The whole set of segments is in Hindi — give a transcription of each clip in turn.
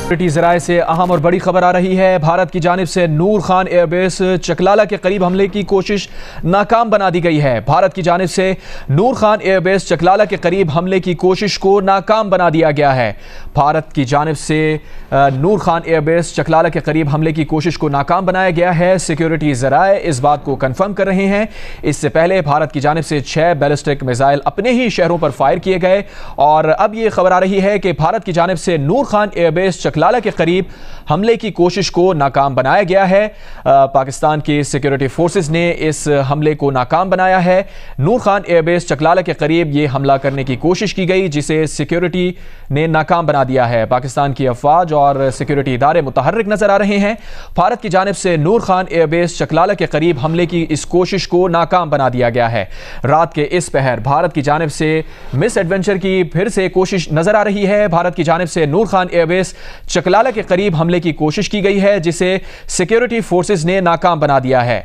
ज़राए से अहम और बड़ी खबर आ रही है। भारत की जानिब से नूर खान एयरबेस चकलाला के करीब हमले की कोशिश नाकाम बना दी गई है। भारत की जानिब से नूर खान एयरबेस चकलाला के करीब हमले की कोशिश को नाकाम बना दिया गया है। भारत की जानिब से नूर खान एयरबेस चकलाला के करीब हमले की कोशिश को नाकाम बनाया गया है। सिक्योरिटी ज़राए इस बात को कन्फर्म कर रहे हैं। इससे पहले भारत की जानिब से 6 बैलिस्टिक मिसाइल अपने ही शहरों पर फायर किए गए और अब ये खबर आ रही है कि भारत की जानिब से नूर खान एयरबेस चकलाला के करीब हमले की कोशिश को नाकाम बनाया गया है। पाकिस्तान की सिक्योरिटी फोर्सेस ने इस हमले को नाकाम बनाया है। नूर खान एयरबेस चकलाला के करीब ये हमला करने की कोशिश की गई जिसे सिक्योरिटी ने नाकाम बना दिया है। पाकिस्तान की अफवाज और सिक्योरिटी इदारे मुतहर्रिक नजर आ रहे हैं। भारत की जानिब से नूर खान एयरबेस चकलाला के करीब हमले की इस कोशिश को नाकाम बना दिया गया है। रात के इस पहर भारत की जानिब से मिस एडवेंचर की फिर से कोशिश नजर आ रही है। भारत की जानिब से नूर खान एयरबेस चकलाला के करीब हमले की कोशिश की गई है जिसे सिक्योरिटी फोर्सेस ने नाकाम बना दिया है।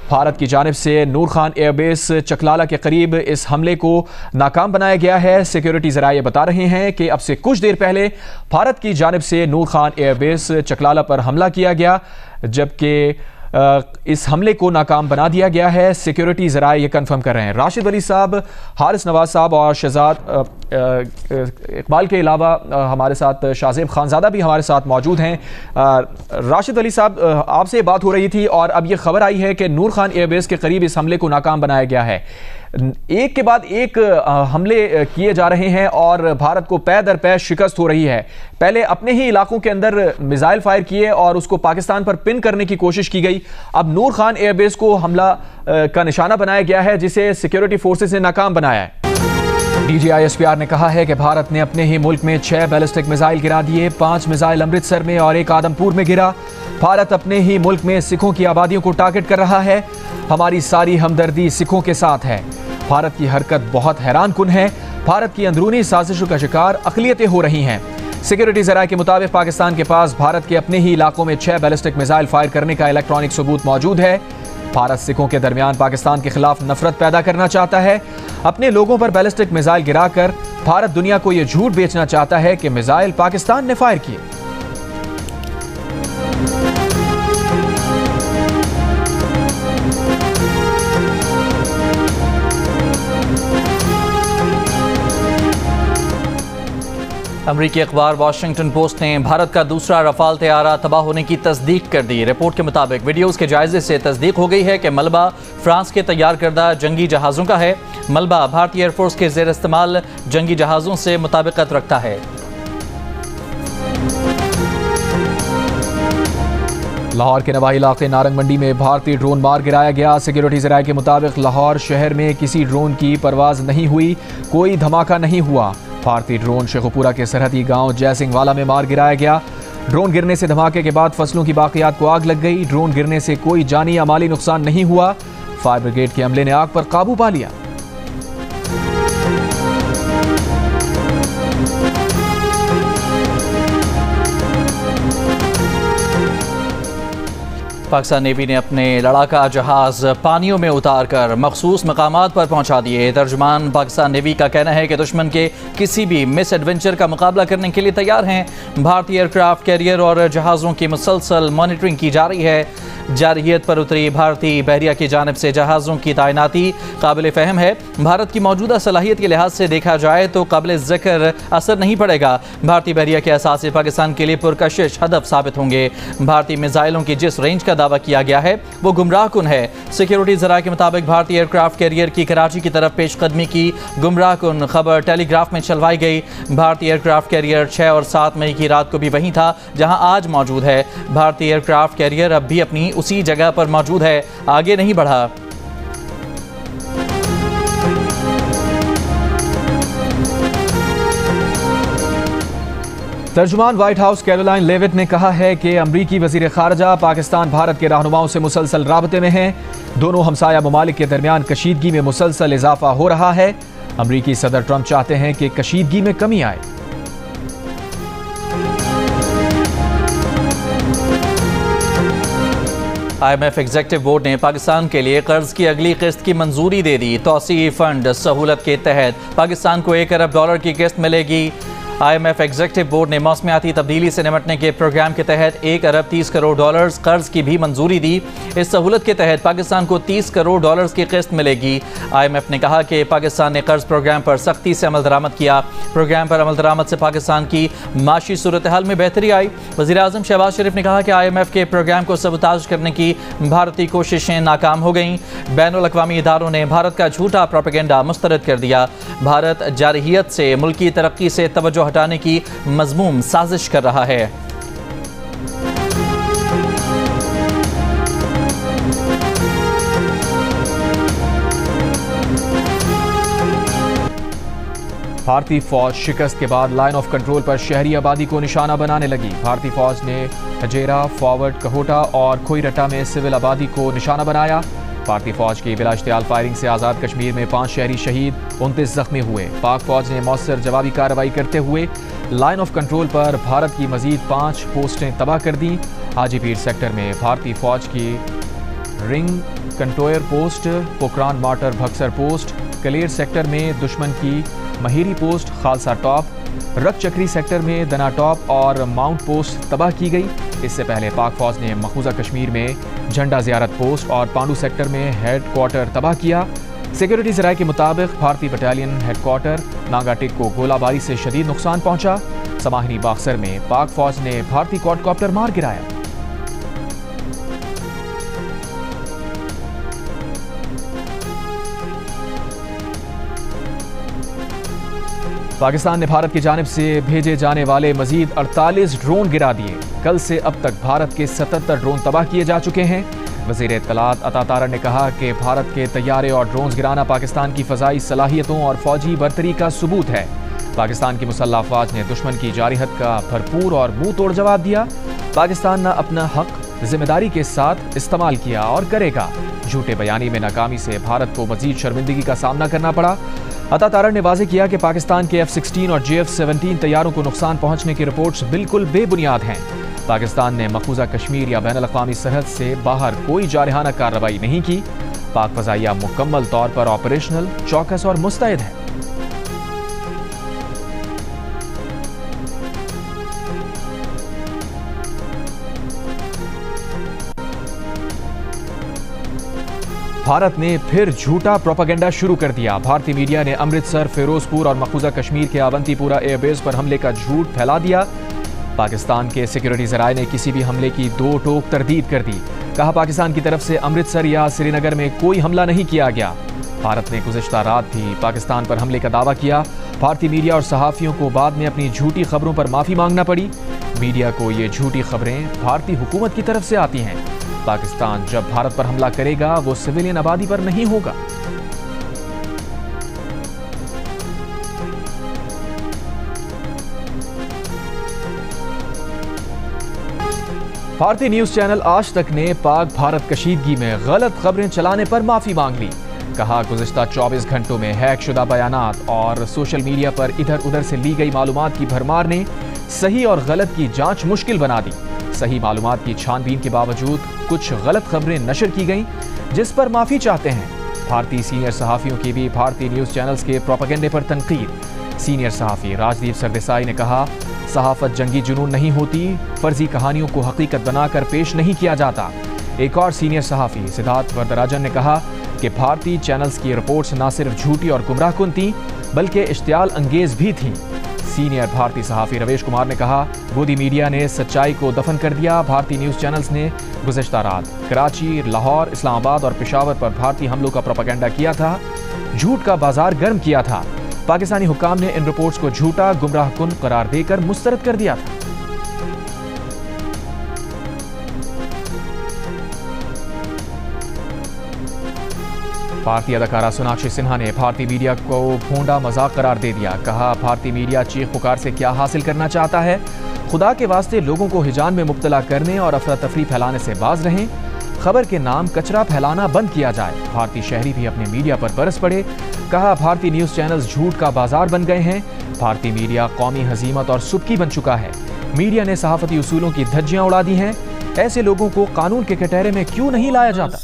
भारत की जानिब से नूर खान एयरबेस चकलाला के करीब इस हमले को नाकाम बनाया गया है। सिक्योरिटी ज़राए बता रहे हैं कि अब से कुछ देर पहले भारत की जानिब से नूर खान एयरबेस चकलाला पर हमला किया गया, जबकि इस हमले को नाकाम बना दिया गया है। सिक्योरिटी ज़राए ये कंफर्म कर रहे हैं। राशिद अली साहब, हारिस नवाज साहब और शहजाद इकबाल के अलावा हमारे साथ शाहजेब खानज़ादा भी हमारे साथ मौजूद हैं। राशिद अली साहब, आपसे बात हो रही थी और अब ये खबर आई है कि नूर खान एयरबेस के करीब इस हमले को नाकाम बनाया गया है। एक के बाद एक हमले किए जा रहे हैं और भारत को पै दर पै शिकस्त हो रही है। पहले अपने ही इलाकों के अंदर मिसाइल फायर किए और उसको पाकिस्तान पर पिन करने की कोशिश की गई। अब नूर खान एयरबेस को हमला का निशाना बनाया गया है जिसे सिक्योरिटी फोर्सेस ने नाकाम बनाया है। DGISPR ने कहा है कि भारत ने अपने ही मुल्क में 6 बैलिस्टिक मिसाइल गिरा दिए। 5 मिसाइल अमृतसर में और 1 आदमपुर में गिरा। भारत अपने ही मुल्क में सिखों की आबादियों को टारगेट कर रहा है। हमारी सारी हमदर्दी सिखों के साथ है। भारत की हरकत बहुत हैरान कुन है। भारत की अंदरूनी साजिशों का शिकार अक़लियतें हो रही हैं। सिक्योरिटी ज़राए के मुताबिक पाकिस्तान के पास भारत के अपने ही इलाकों में 6 बैलिस्टिक मिसाइल फायर करने का इलेक्ट्रॉनिक सबूत मौजूद है। भारत सिखों के दरमियान पाकिस्तान के खिलाफ नफरत पैदा करना चाहता है। अपने लोगों पर बैलिस्टिक मिसाइल गिराकर भारत दुनिया को यह झूठ बेचना चाहता है कि मिसाइल पाकिस्तान ने फायर किए। अमरीकी अखबार वाशिंगटन पोस्ट ने भारत का दूसरा रफाल तैयारा तबाह होने की तस्दीक कर दी। रिपोर्ट के मुताबिक वीडियोस के जायजे से तस्दीक हो गई है कि मलबा फ्रांस के तैयार करदा जंगी जहाज़ों का है। मलबा भारतीय एयरफोर्स के ज़ेर इस्तेमाल जंगी जहाज़ों से मुताबिकत रखता है। लाहौर के नवाही इलाके नारंग मंडी में भारतीय ड्रोन मार गिराया गया। सिक्योरिटी ज़राए के मुताबिक लाहौर शहर में किसी ड्रोन की परवाज नहीं हुई, कोई धमाका नहीं हुआ। भारतीय ड्रोन शेखुपुरा के सरहदी गांव जयसिंहवाला में मार गिराया गया। ड्रोन गिरने से धमाके के बाद फसलों की बाकियात को आग लग गई। ड्रोन गिरने से कोई जानी या माली नुकसान नहीं हुआ। फायर ब्रिगेड के अमले ने आग पर काबू पा लिया। पाकिस्तान नेवी ने अपने लड़ाका जहाज़ पानियों में उतारकर मखसूस मकामात पर पहुंचा दिए। तर्जुमान पाकिस्तान नेवी का कहना है कि दुश्मन के किसी भी मिस एडवेंचर का मुकाबला करने के लिए तैयार हैं। भारतीय एयरक्राफ्ट कैरियर और जहाज़ों की मुसलसल मॉनिटरिंग की जा रही है। जारहियत पर उतरी भारतीय बहरिया की जानिब से जहाज़ों की तैनाती काबिल फ़हम है। भारत की मौजूदा सलाहियत के लिहाज से देखा जाए तो काबिल ज़िक्र असर नहीं पड़ेगा। भारतीय बहरिया के असासे पाकिस्तान के लिए पुरकशिश हदफ साबित होंगे। भारतीय मिसाइलों की जिस रेंज का दावा किया गया है वो गुमराह कुन है। सिक्योरिटी ज़राए के मुताबिक भारतीय एयरक्राफ्ट कैरियर की कराची की तरफ पेशकदमी की गुमराह कुन खबर टेलीग्राफ में चलवाई गई। भारतीय एयरक्राफ्ट कैरियर 6 और 7 मई की रात को भी वहीं था जहां आज मौजूद है। भारतीय एयरक्राफ्ट कैरियर अब भी अपनी उसी जगह पर मौजूद है, आगे नहीं बढ़ा। तर्जुमान व्हाइट हाउस कैरोलाइन लेविट ने कहा है कि अमरीकी वजीर खारजा पाकिस्तान भारत के रहनुमाओं से मुसलसल राबते में हैं। दोनों हमसाया ममालिक के दरमियान कशीदगी में मुसलसल इजाफा हो रहा है। अमरीकी सदर ट्रंप चाहते हैं कि कशीदगी में कमी आए। IMF एग्जेक्टिव बोर्ड ने पाकिस्तान के लिए कर्ज की अगली किस्त की मंजूरी दे दी। तौसीई फंड सहूलत के तहत पाकिस्तान को $1 अरब की किस्त मिलेगी। IMF एग्जीक्यूटिव बोर्ड ने मौसमियाती तब्दीली से निपटने के प्रोग्राम के तहत 1 अरब 30 करोड़ डॉलर्स कर्ज की भी मंजूरी दी। इस सहूलत के तहत पाकिस्तान को 30 करोड़ डॉलर्स की किस्त मिलेगी। IMF ने कहा कि पाकिस्तान ने कर्ज प्रोग्राम पर सख्ती से अमल दरामद किया। प्रोग्राम पर अमल दरामद से पाकिस्तान की माशी सूरत हाल में बेहतरी आई। वज़ीर-ए-आज़म शहबाज शरीफ ने कहा कि IMF के प्रोग्राम को सबूताज करने की भारतीय कोशिशें नाकाम हो गईं। बैनुल-अक़वामी इदारों ने भारत का झूठा प्रोपेगेंडा मुस्तरद कर दिया। भारत जारहियत से मुल्की तरक्की से तवज्जो हटाने की मज़मूम साजिश कर रहा है। भारतीय फौज शिकस्त के बाद लाइन ऑफ कंट्रोल पर शहरी आबादी को निशाना बनाने लगी। भारतीय फौज ने हजेरा, फॉरवर्ड, कहोटा और खोईरट्टा में सिविल आबादी को निशाना बनाया। भारतीय फौज की बिला इश्तियाल फायरिंग से आज़ाद कश्मीर में 5 शहरी शहीद, 29 जख्मी हुए। पाक फौज ने मौसर जवाबी कार्रवाई करते हुए लाइन ऑफ कंट्रोल पर भारत की मजीद 5 पोस्टें तबाह कर दी। हाजीपीर सेक्टर में भारतीय फौज की रिंग कंटोयर पोस्ट, पोखरान मार्टर भक्सर पोस्ट, कलेर सेक्टर में दुश्मन की महीरी पोस्ट खालसा टॉप, रक चक्री सेक्टर में दना टॉप और माउंट पोस्ट तबाह की गई। इससे पहले पाक फौज ने मखूजा कश्मीर में झंडा ज़ियारत पोस्ट और पांडू सेक्टर में हेड क्वार्टर तबाह किया। सिक्योरिटी ज़राए के मुताबिक भारतीय बटालियन हेड क्वार्टर नागाटिक को गोलाबारी से शदीद नुकसान पहुंचा। समाहिनी बाक्सर में पाक फौज ने भारतीय क्वाडकॉप्टर मार गिराया। पाकिस्तान ने भारत की जानिब से भेजे जाने वाले मजीद 48 ड्रोन गिरा दिए। कल से अब तक भारत के 77 ड्रोन तबाह किए जा चुके हैं। वज़ीर इत्तलात अता तारड़ ने कहा कि भारत के तैयारे और ड्रोन गिराना पाकिस्तान की फ़ज़ाई सलाहियतों और फौजी बरतरी का सबूत है। पाकिस्तान की मुसल्लह अफ़वाज ने दुश्मन की जारहियत का भरपूर और मुंह तोड़ जवाब दिया। पाकिस्तान ने अपना हक जिम्मेदारी के साथ इस्तेमाल किया और करेगा। झूठे बयानी में नाकामी से भारत को मजीद शर्मिंदगी का सामना करना पड़ा। अता तारड़ ने वाज़ेह किया कि पाकिस्तान के F-16 और JF-17 तैयारों को नुकसान पहुंचने की रिपोर्ट्स बिल्कुल बेबुनियाद हैं। पाकिस्तान ने मखूजा कश्मीर या बैनुल-अक़वामी सरहद से बाहर कोई जारहाना कार्रवाई नहीं की। पाक फ़ज़ाइया मुकम्मल तौर पर ऑपरेशनल, चौकस और मुस्तैद है। भारत ने फिर झूठा प्रोपेगेंडा शुरू कर दिया। भारतीय मीडिया ने अमृतसर, फिरोजपुर और मखूजा कश्मीर के अवंतीपुरा एयरबेस पर हमले का झूठ फैला दिया। पाकिस्तान के सिक्योरिटी ज़राए ने किसी भी हमले की दो टोक तरदीद कर दी। कहा पाकिस्तान की तरफ से अमृतसर या श्रीनगर में कोई हमला नहीं किया गया। भारत ने गुज़िश्ता रात भी पाकिस्तान पर हमले का दावा किया। भारतीय मीडिया और सहाफ़ियों को बाद में अपनी झूठी खबरों पर माफ़ी मांगना पड़ी। मीडिया को ये झूठी खबरें भारतीय हुकूमत की तरफ से आती हैं। पाकिस्तान जब भारत पर हमला करेगा वो सिविलियन आबादी पर नहीं होगा। भारतीय न्यूज चैनल आज तक ने पाक भारत कशीदगी में गलत खबरें चलाने पर माफी मांग ली। कहा गुज़िश्ता 24 घंटों में हैक शुदा बयानात और सोशल मीडिया पर इधर उधर से ली गई मालूमात की भरमार ने सही और गलत की जांच मुश्किल बना दी। सही मालूमात की छानबीन के बावजूद कुछ गलत खबरें नशर की गईं, जिस पर माफी चाहते हैं। भारतीय सीनियर सहाफ़ियों की भी भारतीय न्यूज़ चैनल्स के प्रोपेगेंडे पर तनकीद। सीनियर सहाफ़ी राजदीप सरदेसाई ने कहा सहाफ़त जंगी जुनून नहीं होती, फर्जी कहानियों को हकीकत बनाकर पेश नहीं किया जाता। एक और सीनियर सहाफ़ी सिद्धार्थ वरदराजन ने कहा कि भारतीय चैनल्स की रिपोर्ट्स न सिर्फ झूठी और गुमराहकुन थीं बल्कि इश्तियाल अंगेज भी थीं। सीनियर भारतीय सहाफ़ी रवेश कुमार ने कहा गोदी मीडिया ने सच्चाई को दफन कर दिया। भारतीय न्यूज़ चैनल्स ने गुज़िश्ता रात कराची, लाहौर, इस्लामाबाद और पेशावर पर भारतीय हमलों का प्रोपेगेंडा किया था, झूठ का बाजार गर्म किया था। पाकिस्तानी हुक्काम ने इन रिपोर्ट्स को झूठा, गुमराहकुन करार देकर मुस्तरद कर दिया था। भारतीय अदाकारा सोनाक्षी सिन्हा ने भारतीय मीडिया को भोंडा मजाक करार दे दिया। कहा भारतीय मीडिया चीख पुकार से क्या हासिल करना चाहता है। खुदा के वास्ते लोगों को हिजान में मुब्तला करने और अफरा तफरी फैलाने से बाज रहें। खबर के नाम कचरा फैलाना बंद किया जाए। भारतीय शहरी भी अपने मीडिया पर बरस पड़े। कहा भारतीय न्यूज़ चैनल्स झूठ का बाजार बन गए हैं। भारतीय मीडिया कौमी हजीमत और सुबकी बन चुका है। मीडिया ने सहाफती उसूलों की धज्जियां उड़ा दी हैं। ऐसे लोगों को कानून के कटहरे में क्यों नहीं लाया जाता।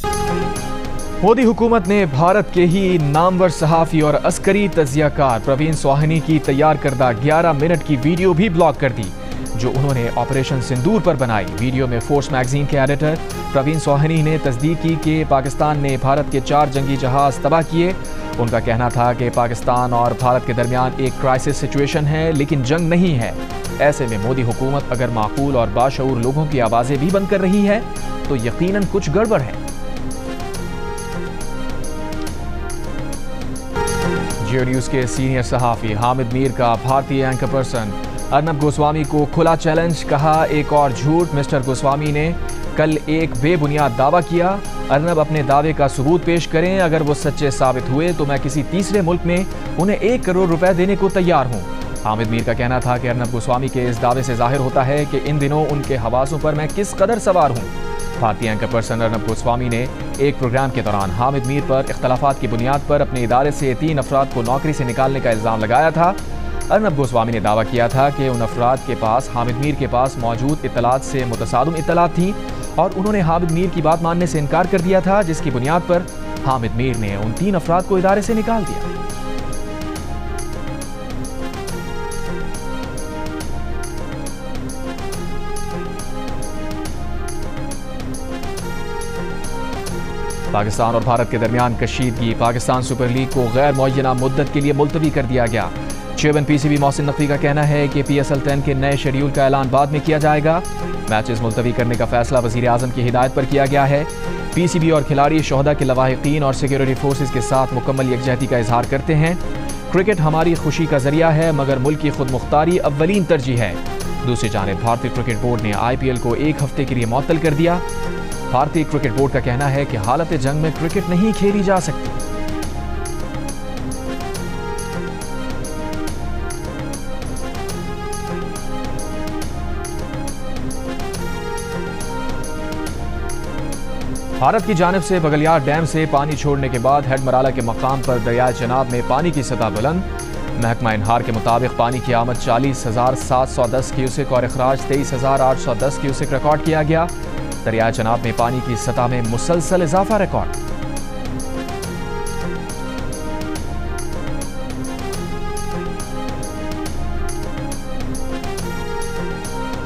मोदी हुकूमत ने भारत के ही नामवर सहाफ़ी और अस्करी तजियाकार प्रवीण सोहानी की तैयार करदा 11 मिनट की वीडियो भी ब्लॉक कर दी, जो उन्होंने ऑपरेशन सिंदूर पर बनाई। वीडियो में फोर्स मैगजीन के एडिटर प्रवीण सोहानी ने तस्दीक की कि पाकिस्तान ने भारत के 4 जंगी जहाज तबाह किए। उनका कहना था कि पाकिस्तान और भारत के दरमियान एक क्राइसिस सिचुएशन है, लेकिन जंग नहीं है। ऐसे में मोदी हुकूमत अगर माकूल और बाशऊर लोगों की आवाज़ें भी बंद कर रही है तो यकीनन कुछ गड़बड़ है। जियो न्यूज़ के सीनियर सहाफ़ी हामिद मीर का भारतीय एंकर पर्सन अर्नब गोस्वामी को खुला चैलेंज, कहा एक और झूठ। मिस्टर गोस्वामी ने कल एक बेबुनियाद दावा किया। अर्नब अपने दावे का सबूत पेश करें, अगर वो सच्चे साबित हुए तो मैं किसी तीसरे मुल्क में उन्हें 1 करोड़ रुपए देने को तैयार हूँ। हामिद मीर का कहना था कि अर्नब गोस्वामी के इस दावे से जाहिर होता है कि इन दिनों उनके हवासों पर मैं किस कदर सवार हूँ। भारतीय एंकर पर्सन अर्नब गोस्वामी ने एक प्रोग्राम के दौरान हामिद मीर पर इख्तलाफात की बुनियाद पर अपने इदारे से 3 अफराद को नौकरी से निकालने का इल्ज़ाम लगाया था। अर्नब गोस्वामी ने दावा किया था कि उन अफराद के पास हामिद मीर के पास मौजूद इत्तलात से मुतसादम इत्तलात थीं और उन्होंने हामिद मीर की बात मानने से इनकार कर दिया था, जिसकी बुनियाद पर हामिद मीर ने उन 3 अफराद को इदारे से निकाल दिया। पाकिस्तान और भारत के दरमियान कशीदगी, पाकिस्तान सुपर लीग को गैर मुअय्यना मुद्दत के लिए मुलतवी कर दिया गया। चेयरमैन पीसीबी मोहसिन नकवी का कहना है कि PSL 10 के नए शेड्यूल का ऐलान बाद में किया जाएगा। मैचेस मुलतवी करने का फैसला वज़ीर आज़म की हिदायत पर किया गया है। पीसीबी और खिलाड़ी शोहदा के लवाहिकीन और सिक्योरिटी फोर्सेज के साथ मुकम्मल यकजहती का इजहार करते हैं। क्रिकेट हमारी खुशी का जरिया है, मगर मुल्क की खुद मुख्तारी अव्वलीन तरजीह है। दूसरी जानिब भारतीय क्रिकेट बोर्ड ने IPL को 1 हफ्ते के लिए मुअत्तल कर दिया। भारतीय क्रिकेट बोर्ड का कहना है कि हालत जंग में क्रिकेट नहीं खेली जा सकती। भारत की जानिब से बगलियार डैम से पानी छोड़ने के बाद हेडमराला के मकाम पर दरियाए चनाब में पानी की सतह बुलंद। महकमा इनहार के मुताबिक पानी की आमद 40,710 क्यूसेक और अखराज 23,810 क्यूसेक रिकॉर्ड किया गया। दरियाए चनाब में पानी की सतह में मुसलसल इजाफा रिकॉर्ड।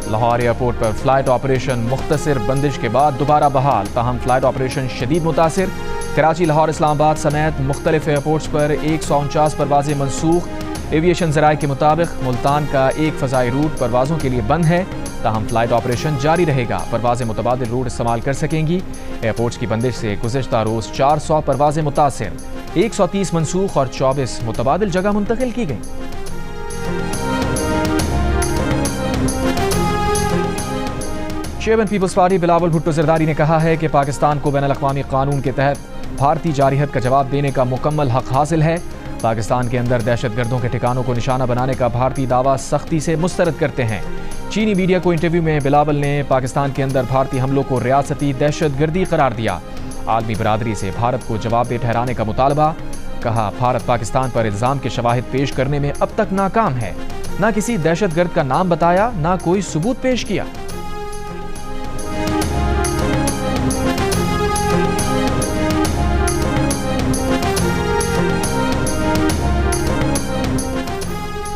लाहौर एयरपोर्ट पर फ्लाइट ऑपरेशन मुख्तसर बंदिश के बाद दोबारा बहाल, ताहम फ्लाइट ऑपरेशन शदीद मुतासिर। कराची, लाहौर, इस्लामाबाद समेत मुख्तलिफ एयरपोर्ट्स पर 149 परवाजें मनसूख। एविएशन ज़राए के मुताबिक मुल्तान का एक फ़ज़ाई रूट परवाज़ों के लिए बंद है, ताहम फ्लाइट ऑपरेशन जारी रहेगा। परवाज़ें मुतबादिल रूट इस्तेमाल कर सकेंगी। एयरपोर्ट्स की बंदिश से गुज़िश्ता रोज़ 400 परवाज़ें मुतासिर, 130 मनसूख और 24 मुतबादिल जगह मुंतकिल की गई। Chairman Peoples Party Bilawal Bhutto Zardari ने कहा है कि पाकिस्तान को बैनुल-अक़वामी कानून के तहत भारतीय जारियत का जवाब देने का मुकम्मल हक हासिल है। पाकिस्तान के अंदर दहशतगर्दों के ठिकानों को निशाना बनाने का भारतीय दावा सख्ती से मुस्तरद करते हैं। चीनी मीडिया को इंटरव्यू में बिलावल ने पाकिस्तान के अंदर भारतीय हमलों को रियासती दहशतगर्दी करार दिया। आलमी बरादरी से भारत को जवाबदेह ठहराने का मुतालबा। कहा, भारत पाकिस्तान पर इल्ज़ाम के शवाहिद पेश करने में अब तक नाकाम है। न किसी दहशतगर्द का नाम बताया, न कोई सबूत पेश किया।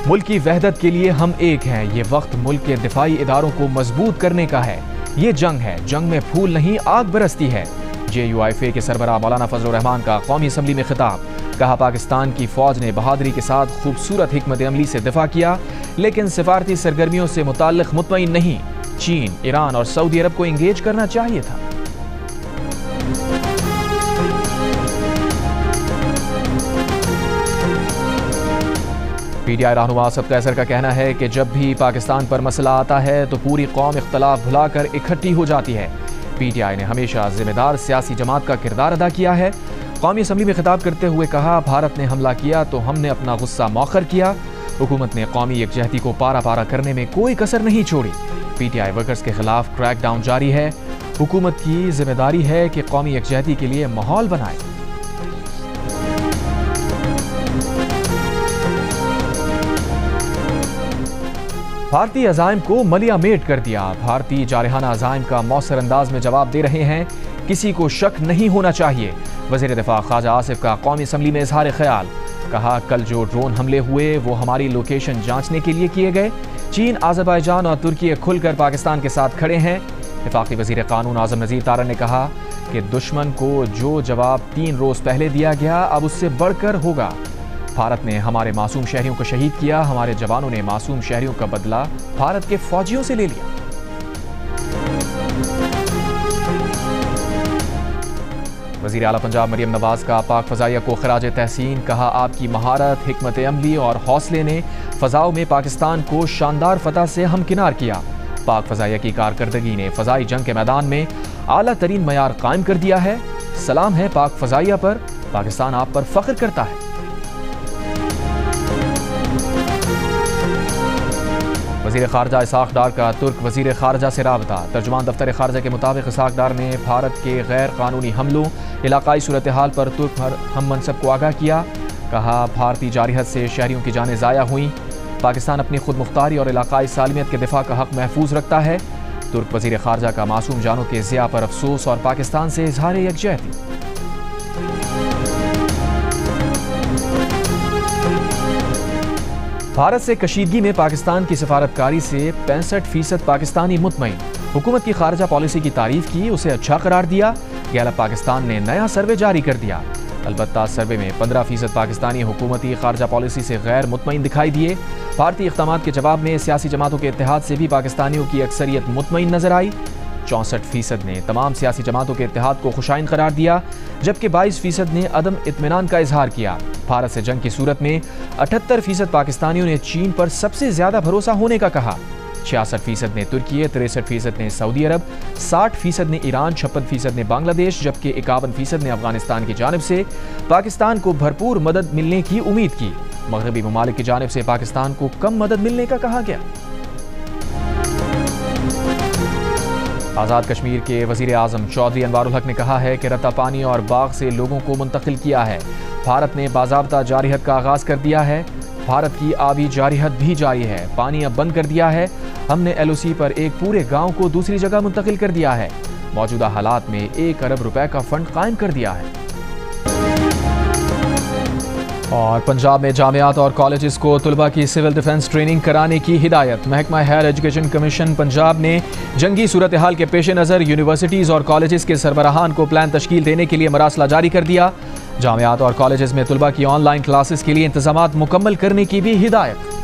मुल्क की वहदत के लिए हम एक हैं। ये वक्त मुल्क के दिफाई इदारों को मजबूत करने का है। ये जंग है, जंग में फूल नहीं आग बरसती है। JUIFA के सरबराह मौलाना फजलुर रहमान का कौमी असम्बली में खिताब। कहा, पाकिस्तान की फौज ने बहादुरी के साथ खूबसूरत हिकमत अमली से दिफा किया, लेकिन सिफारती सरगर्मियों से मुताल्लिक मुतमईन नहीं। चीन, ईरान और सऊदी अरब को इंगेज करना चाहिए था। PTI रहनुमा असद कैसर का कहना है कि जब भी पाकिस्तान पर मसला आता है तो पूरी कौम इख्तलाफ भुलाकर इकट्ठी हो जाती है। PTI ने हमेशा जिम्मेदार सियासी जमात का किरदार अदा किया है। कौमी असम्बली में खिताब करते हुए कहा, भारत ने हमला किया तो हमने अपना गुस्सा मौखर किया। हुकूमत ने कौमी यकजहती को पारा पारा करने में कोई कसर नहीं छोड़ी। PTI वर्कर्स के खिलाफ क्रैकडाउन जारी है। हुकूमत की जिम्मेदारी है कि कौमी यकजहती के लिए माहौल बनाए। भारतीय अज़ाइम को मलिया मेट कर दिया। भारतीय जारहाना अज़ाइम का मौसर अंदाज में जवाब दे रहे हैं। किसी को शक नहीं होना चाहिए। वज़ीर दिफा ख्वाजा आसिफ का कौमी असम्बली में इजहार ख्याल। कहा, कल जो ड्रोन हमले हुए वो हमारी लोकेशन जांचने के लिए किए गए। चीन, आज़रबाईजान और तुर्की खुलकर पाकिस्तान के साथ खड़े हैं। वफाकी वज़ीर कानून आज़म नज़ीर तारा ने कहा कि दुश्मन को जो जवाब 3 रोज़ पहले दिया गया अब उससे बढ़कर होगा। भारत ने हमारे मासूम शहरियों को शहीद किया, हमारे जवानों ने मासूम शहरियों का बदला भारत के फौजियों से ले लिया। वज़ीर आला पंजाब मरियम नवाज का पाक फ़ज़ाइया को खराज तहसीन। कहा, आपकी महारत, हिकमत अमली और हौसले ने फ़ज़ाओं में पाकिस्तान को शानदार फतह से हमकिनार किया। पाक फ़ज़ाइया की कारकर्दगी ने फ़ज़ाई जंग के मैदान में आला तरीन मयार कायम कर दिया है। सलाम है पाक फ़ज़ाइया पर, पाकिस्तान आप पर फ़ख्र करता है। वज़ीर ख़ारजा इसाक़ डार का तुर्क वज़ीर ख़ारजा से राबता। तर्जुमान दफ्तर ख़ारजा के मुताबिक इसाक़ डार ने भारत के गैर कानूनी हमलों, इलाक़ाई सूरत हाल पर तुर्क हम मनसब को आगाह किया। कहा, भारतीय जारहत से शहरियों की जानें ज़ाया हुई। पाकिस्तान अपनी खुद मुख्तारी और इलाक़ाई सालमियत के दिफा का हक़ महफूज रखता है। तुर्क वज़ीर ख़ारजा का मासूम जानों के ज़िया पर अफसोस और पाकिस्तान से इज़हार यकजहती। भारत से कशीदगी में पाकिस्तान की सफारतकारी से 65% पाकिस्तानी मुतमईन। हुकूमत की खारजा पॉलिसी की तारीफ की, उसे अच्छा करार दिया। गैलप पाकिस्तान ने नया सर्वे जारी कर दिया। अलबत्ता सर्वे में 15% पाकिस्तानी हुकूमती खारजा पॉलिसी से गैर मुतमईन दिखाई दिए। भारतीय इक़दामात के जवाब में सियासी जमातों के इत्तेहाद से भी पाकिस्तानियों की अक्सरियत मुतमईन नजर आई। 64% ने तमाम सियासी जमातों के इत्तेहाद को खुशाइन करार दिया, जबकि 22% ने अदम इत्मीनान का इजहार किया। भारत से जंग की सूरत में 78% पाकिस्तानियों ने चीन पर सबसे ज्यादा भरोसा होने का कहा। 66% ने तुर्की, 63% ने सऊदी अरब, 60% ने ईरान, 56% ने बांग्लादेश, जबकि 51% ने अफगानिस्तान की जानिब से पाकिस्तान को भरपूर मदद मिलने की उम्मीद की। मगरबी ममालिक की जानिब से पाकिस्तान को कम मदद मिलने का कहा गया। आज़ाद कश्मीर के वज़ीर आज़म चौधरी अनवारुल हक ने कहा है कि रत्ता पानी और बाग से लोगों को मुंतकिल किया है। भारत ने बाज़ाब्ता जारिहत का आगाज़ कर दिया है। भारत की आबी जारिहत भी जारी है। पानी अब बंद कर दिया है। हमने LOC पर एक पूरे गांव को दूसरी जगह मुंतकिल कर दिया है। मौजूदा हालात में 1 अरब रुपए का फंड कायम कर दिया है। और पंजाब में जामियात और कॉलेजेस को तुलबा की सिविल डिफेंस ट्रेनिंग कराने की हिदायत। महकमा हायर एजुकेशन कमीशन पंजाब ने जंगी सूरत हाल के पेश नज़र यूनिवर्सिटीज़ और कॉलेजेस के सरबराहान को प्लान तश्कील देने के लिए मरासला जारी कर दिया। जामियात और कॉलेजेस में तुलबा की ऑनलाइन क्लासेस के लिए इंतजामात मुकम्मल करने की भी हिदायत।